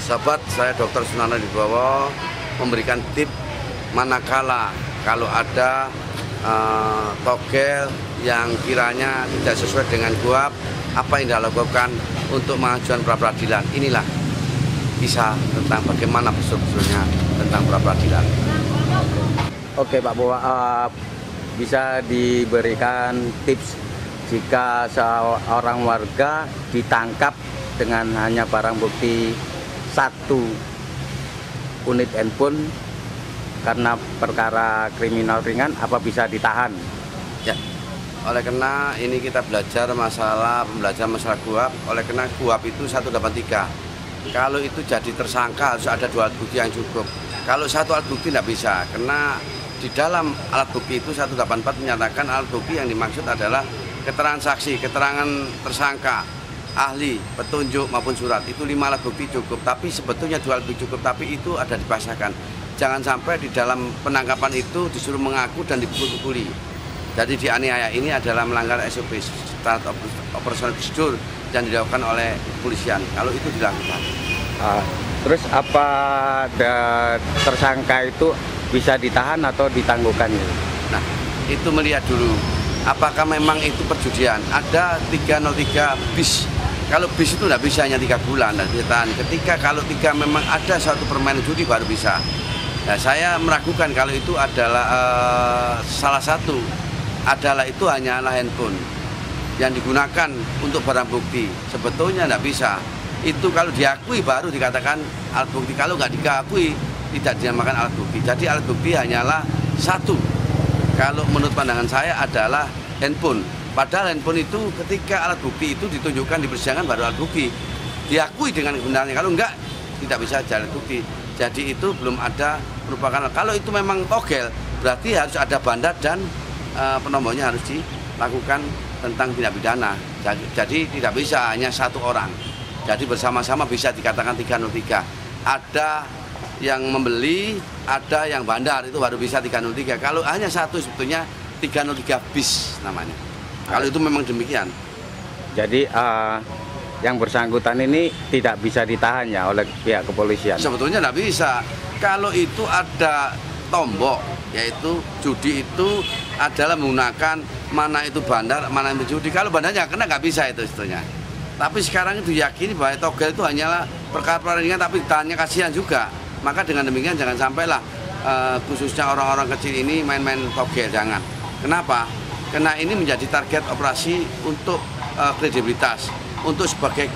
Sahabat, saya Dr. Sunarno Wibowo memberikan tip manakala kalau ada togel yang kiranya tidak sesuai dengan GUAP, apa yang dilakukan untuk mengajukan pra-peradilan. Inilah kisah tentang bagaimana betul-betulnya tentang pra-peradilan. Oke Pak Bowo, bisa diberikan tips jika seorang warga ditangkap dengan hanya barang bukti 1 unit handphone karena perkara kriminal ringan, apa bisa ditahan? Ya, oleh karena ini kita belajar masalah GUAP, oleh karena GUAP itu 183. Kalau itu jadi tersangka harus ada 2 alat bukti yang cukup. Kalau 1 alat bukti tidak bisa, karena di dalam alat bukti itu 184 menyatakan alat bukti yang dimaksud adalah keterangan saksi, keterangan tersangka, ahli, petunjuk maupun surat. Itu 5 alat bukti cukup, tapi sebetulnya 2 alat bukti cukup, tapi itu ada dipaksakan. Jangan sampai di dalam penangkapan itu disuruh mengaku dan dipukul-pukuli. Jadi dianiaya, ini adalah melanggar SOP, standar operasional prosedur yang dilakukan oleh kepolisian. Kalau itu dilakukan. Terus apa tersangka itu bisa ditahan atau ditangguhkan? Nah, itu melihat dulu apakah memang itu perjudian. Ada 303 bis. Kalau bis itu tidak bisa hanya 3 bulan dan ditahan. Ketika kalau 3 memang ada suatu permainan judi baru bisa. Nah, saya meragukan kalau itu adalah salah satu adalah itu hanyalah handphone yang digunakan untuk barang bukti. Sebetulnya tidak bisa. Itu kalau diakui baru dikatakan alat bukti. Kalau nggak diakui tidak dinamakan alat bukti. Jadi alat bukti hanyalah 1. Kalau menurut pandangan saya adalah handphone. Padahal handphone itu ketika alat bukti itu ditunjukkan di persidangan baru alat bukti. Diakui dengan kebenarannya. Kalau enggak tidak bisa jadi alat bukti. Jadi itu belum ada merupakan. Kalau itu memang togel berarti harus ada bandar dan penombornya harus dilakukan tentang tindak pidana. Jadi tidak bisa hanya 1 orang. Jadi bersama-sama bisa dikatakan 303. Ada yang membeli, ada yang bandar, itu baru bisa 303. Kalau hanya 1 sebetulnya 303 bis namanya. Kalau itu memang demikian. Jadi yang bersangkutan ini tidak bisa ditahan ya oleh pihak kepolisian? Sebetulnya tidak bisa. Kalau itu ada tombok, yaitu judi itu adalah menggunakan mana itu bandar, mana itu judi. Kalau bandarnya kena nggak bisa itu sebetulnya. Tapi sekarang itu diyakini bahwa togel itu hanyalah perkara ringan, tapi ditahannya kasihan juga. Maka dengan demikian jangan sampailah khususnya orang-orang kecil ini main-main togel, jangan. Kenapa? Karena ini menjadi target operasi untuk kredibilitas, untuk sebagai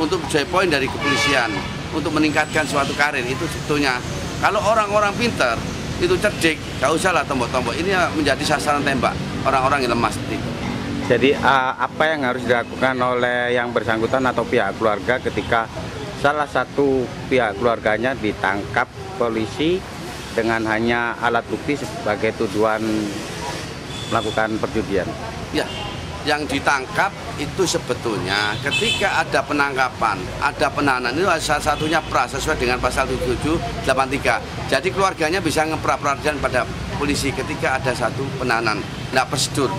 untuk menjadi poin dari kepolisian, untuk meningkatkan suatu karir. Itu sebetulnya kalau orang-orang pintar itu cerdik, gak usahlah tombok-tombok. Ini menjadi sasaran tembak orang-orang yang lemah seperti itu. Jadi apa yang harus dilakukan oleh yang bersangkutan atau pihak keluarga ketika salah satu pihak keluarganya ditangkap polisi dengan hanya alat bukti sebagai tuduhan melakukan perjudian? Ya, yang ditangkap itu sebetulnya ketika ada penangkapan, ada penahanan, itu salah satunya pra sesuai dengan pasal 7783. Jadi keluarganya bisa ngepra-peradilan pada polisi ketika ada satu penahanan, tidak prosedur.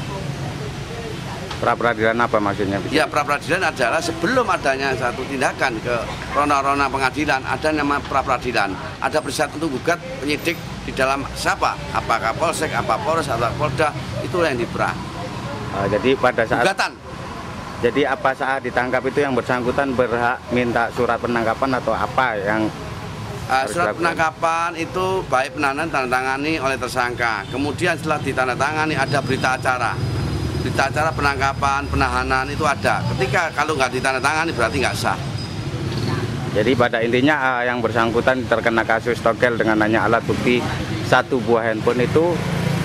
Pra-peradilan apa maksudnya? Ya, pra-peradilan adalah sebelum adanya satu tindakan ke rona-rona pengadilan, ada nama pra-peradilan. Ada persyarat untuk gugat penyidik di dalam siapa? Apakah polsek, apa polres, atau polda, itulah yang dipra. Jadi pada saat gugatan. Jadi apa saat ditangkap itu yang bersangkutan berhak minta surat penangkapan atau apa yang surat penangkapan itu baik penahanan ditandatangani oleh tersangka. Kemudian setelah ditandatangani ada berita acara. Berita acara penangkapan, penahanan itu ada. Ketika kalau nggak ditandatangani berarti nggak sah. Jadi pada intinya yang bersangkutan terkena kasus togel dengan hanya alat bukti 1 buah handphone itu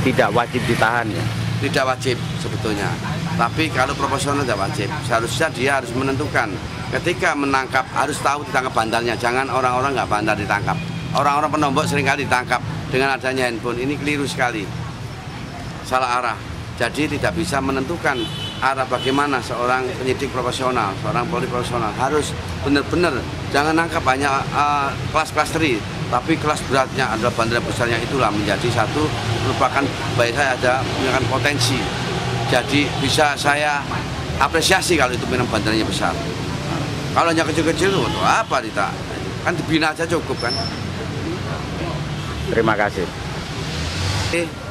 tidak wajib ditahan ya? Tidak wajib sebetulnya. Tapi kalau proporsional tidak wajib. Seharusnya dia harus menentukan. Ketika menangkap harus tahu ditangkap bandarnya. Jangan orang-orang nggak bandar ditangkap. Orang-orang penombok seringkali ditangkap dengan adanya handphone. Ini keliru sekali. Salah arah. Jadi tidak bisa menentukan arah bagaimana seorang penyidik profesional, seorang polisi profesional. Harus benar-benar jangan nangkap hanya kelas-kelas teri, tapi kelas beratnya adalah bandar besarnya. Itulah menjadi satu merupakan baik saya ada punya potensi. Jadi bisa saya apresiasi kalau itu memang bandarnya besar. Kalau hanya kecil-kecil itu apa Dita? Kan dibina aja cukup kan. Terima kasih. Oke.